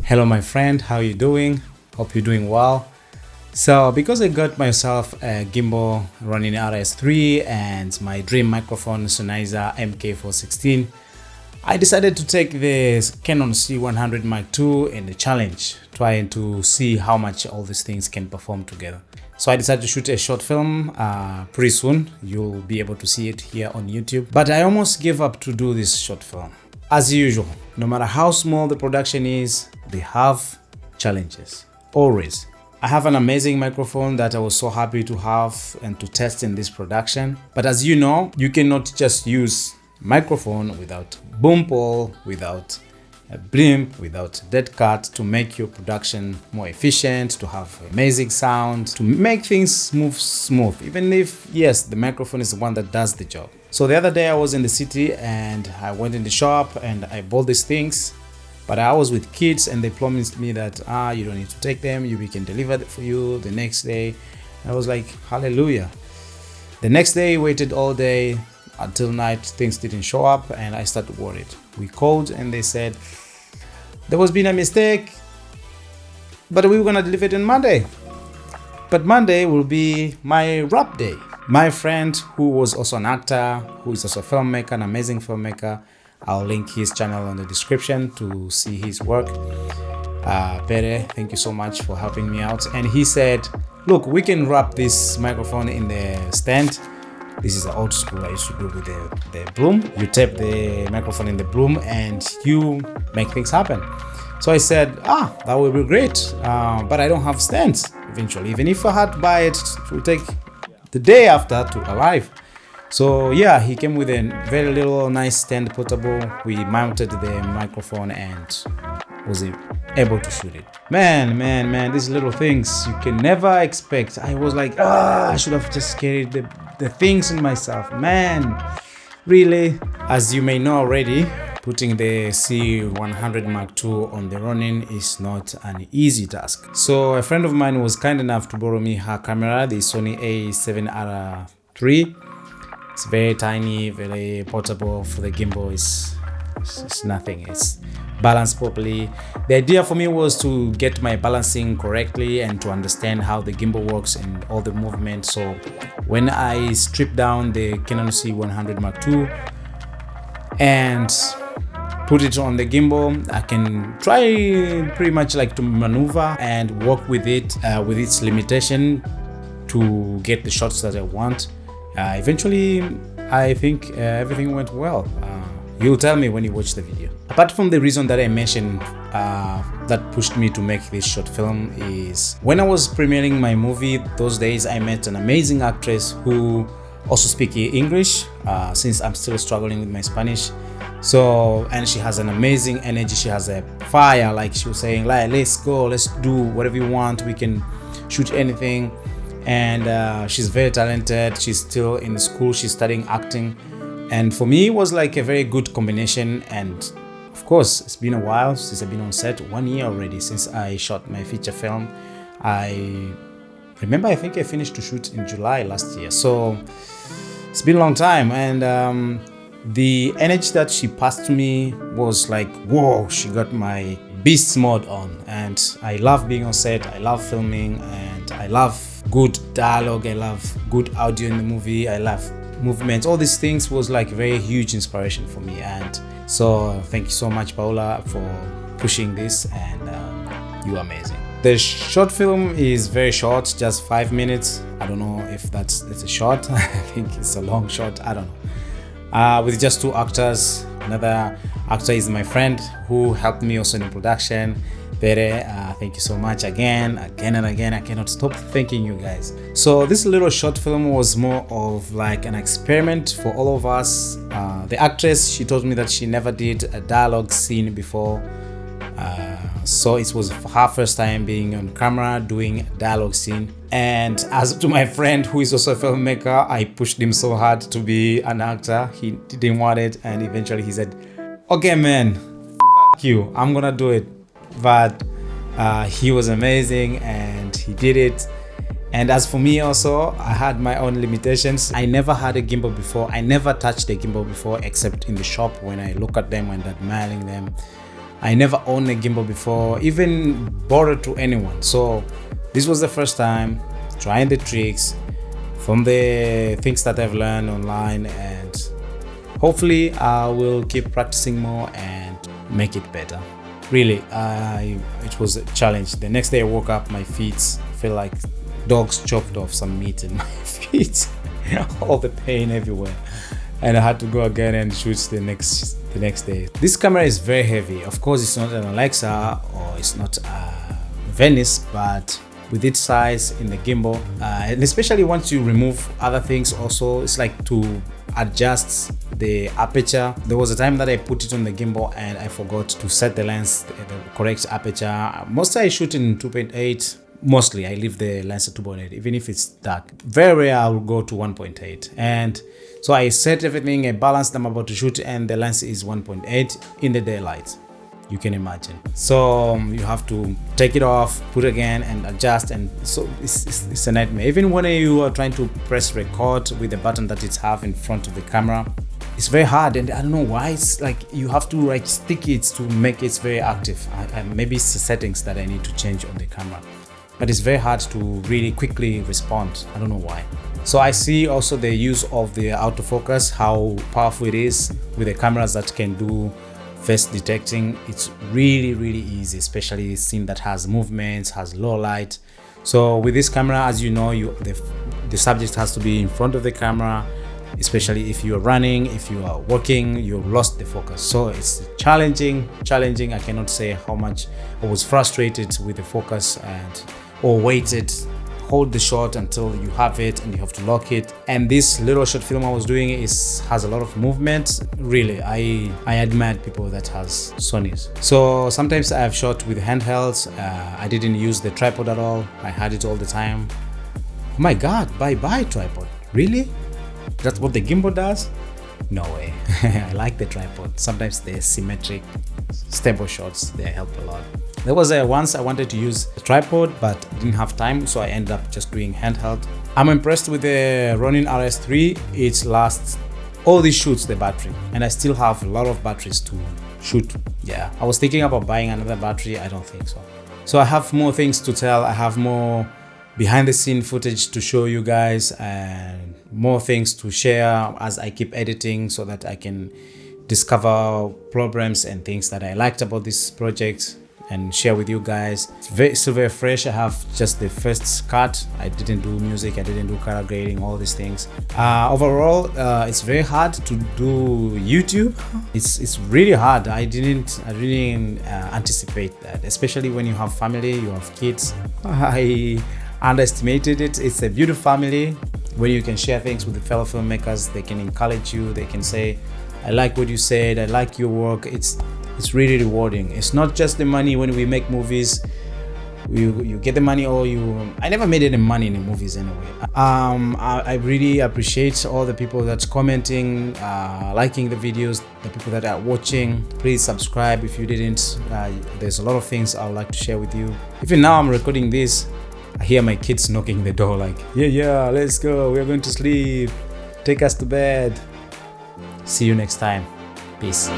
Hello my friend, how you doing? Hope you're doing well. So because I got myself a gimbal Ronin RS3 and my dream microphone Sennheiser MK416, I decided to take this CANON C100 Mark II in the challenge, trying to see how much all these things can perform together. So I decided to shoot a short film pretty soon. You'll be able to see it here on YouTube. But I almost gave up to do this short film. As usual, no matter how small the production is, they have challenges, always. I have an amazing microphone that I was so happy to have and to test in this production. But as you know, you cannot just use microphone without boom pole, without a blimp, without dead cut to make your production more efficient, to have amazing sound, to make things move smooth, even if, yes, the microphone is the one that does the job. So the other day I was in the city and I went in the shop and I bought these things, but I was with kids and they promised me that, you don't need to take them, we can deliver it for you the next day. I was like, hallelujah. The next day, waited all day until night, things didn't show up and I started worried. We called and they said, there was been a mistake, but we were gonna deliver it on Monday. But Monday will be my wrap day. My friend, who was also an actor, who is also a filmmaker, an amazing filmmaker, I'll link his channel in the description to see his work. Pere, thank you so much for helping me out. And he said, look, we can wrap this microphone in the stand. This is an old school I used to do with the broom. You tape the microphone in the broom and you make things happen. So I said, that would be great, but I don't have stands eventually. Even if I had to buy it, it will take the day after to arrive. So yeah, he came with a very little nice stand, portable. We mounted the microphone and was able to shoot it. Man, these little things you can never expect. I was like, I should have just carried the things in myself. Man, really? As you may know already, putting the C100 Mark II on the Ronin is not an easy task. So a friend of mine was kind enough to borrow me her camera, the Sony A7R3. It's very tiny, very portable. For the gimbal, it's nothing. It's balanced properly. The idea for me was to get my balancing correctly and to understand how the gimbal works and all the movement. So when I stripped down the CANON C100 Mark II and put it on the gimbal, I can try pretty much like to maneuver and work with it, with its limitation to get the shots that I want. Eventually, I think everything went well. You'll tell me when you watch the video. Apart from the reason that I mentioned that pushed me to make this short film is when I was premiering my movie, those days I met an amazing actress who also speaks English, since I'm still struggling with my Spanish. So, and she has an amazing energy, she has a fire, like she was saying, like, let's go, let's do whatever you want, we can shoot anything. And she's very talented, she's still in school, she's studying acting. And for me, it was like a very good combination. And of course, it's been a while since I've been on set, 1 year already since I shot my feature film. I remember, I think I finished to shoot in July last year. So it's been a long time. And the energy that she passed to me was like, whoa, she got my beast mode on. And I love being on set, I love filming, and I love good dialogue, I love good audio in the movie, I love movements. All these things was like very huge inspiration for me. And so thank you so much, Paula, for pushing this, and you're amazing. The short film is very short, just 5 minutes. I don't know if that's a short. I think it's a long shot, I don't know. With just 2 actors. Another actor is my friend who helped me also in the production, Pere. Thank you so much again and again. I cannot stop thanking you guys. So this little short film was more of like an experiment for all of us. The actress, she told me that she never did a dialogue scene before. So it was her first time being on camera doing a dialogue scene. And as to my friend who is also a filmmaker, I pushed him so hard to be an actor. He didn't want it, and eventually he said, okay man, f you, I'm gonna do it. But he was amazing and he did it. And as for me also, I had my own limitations. I never had a gimbal before. I never touched a gimbal before except in the shop when I look at them and admiring them. I never owned a gimbal before, even borrowed to anyone. So this was the first time trying the tricks from the things that I've learned online, and hopefully I will keep practicing more and make it better. Really, it was a challenge. The next day I woke up, my feet felt like dogs chopped off some meat in my feet. All the pain everywhere, and I had to go again and shoot the next day. This camera is very heavy. Of course, it's not an Alexa or it's not a Venice, but with its size in the gimbal, and especially once you remove other things, also it's like to adjust the aperture. There was a time that I put it on the gimbal and I forgot to set the lens, the correct aperture. Mostly I shoot in 2.8. Mostly I leave the lens at 2.8, even if it's dark. Very rare I will go to 1.8. And so I set everything, I balanced them about to shoot, and the lens is 1.8 in the daylight. You can imagine. So you have to take it off, put it again, and adjust, and so it's a nightmare. Even when you are trying to press record with the button that it have in front of the camera, it's very hard, and I don't know why. It's like you have to like stick it to make it very active. Maybe it's the settings that I need to change on the camera, but it's very hard to really quickly respond. I don't know why. So I see also the use of the autofocus, how powerful it is with the cameras that can do face detecting. It's really easy, especially a scene that has movements, has low light. So with this camera, as you know, the subject has to be in front of the camera, especially if you're running, if you are walking, you've lost the focus. So it's challenging. I cannot say how much I was frustrated with the focus or waited, hold the shot until you have it and you have to lock it. And this little short film I was doing has a lot of movement. Really, I admire people that has Sonys. So sometimes I have shot with handhelds. I didn't use the tripod at all. I had it all the time. Oh my God, bye tripod. Really? That's what the gimbal does? No way. I like the tripod. Sometimes the symmetric, stable shots, they help a lot. There was once I wanted to use a tripod, but didn't have time, so I ended up just doing handheld. I'm impressed with the Ronin RS3. It lasts all these shoots, the battery, and I still have a lot of batteries to shoot. Yeah, I was thinking about buying another battery. I don't think so. So I have more things to tell. I have more behind the scene footage to show you guys, and more things to share as I keep editing, so that I can discover problems and things that I liked about this project and share with you guys. It's still very fresh. I have just the first cut. I didn't do music, I didn't do color grading, all these things. Overall, it's very hard to do YouTube. It's really hard. I didn't anticipate that, especially when you have family, you have kids. I underestimated it. It's a beautiful family where you can share things with the fellow filmmakers. They can encourage you. They can say, I like what you said, I like your work. It's really rewarding. It's not just the money. When we make movies, you get the money, or I never made any money in the movies anyway. I really appreciate all the people that's commenting, liking the videos, the people that are watching. Please subscribe if you didn't. There's a lot of things I would like to share with you. Even now I'm recording this, I hear my kids knocking the door like, yeah, let's go, we're going to sleep, take us to bed. See you next time. Peace.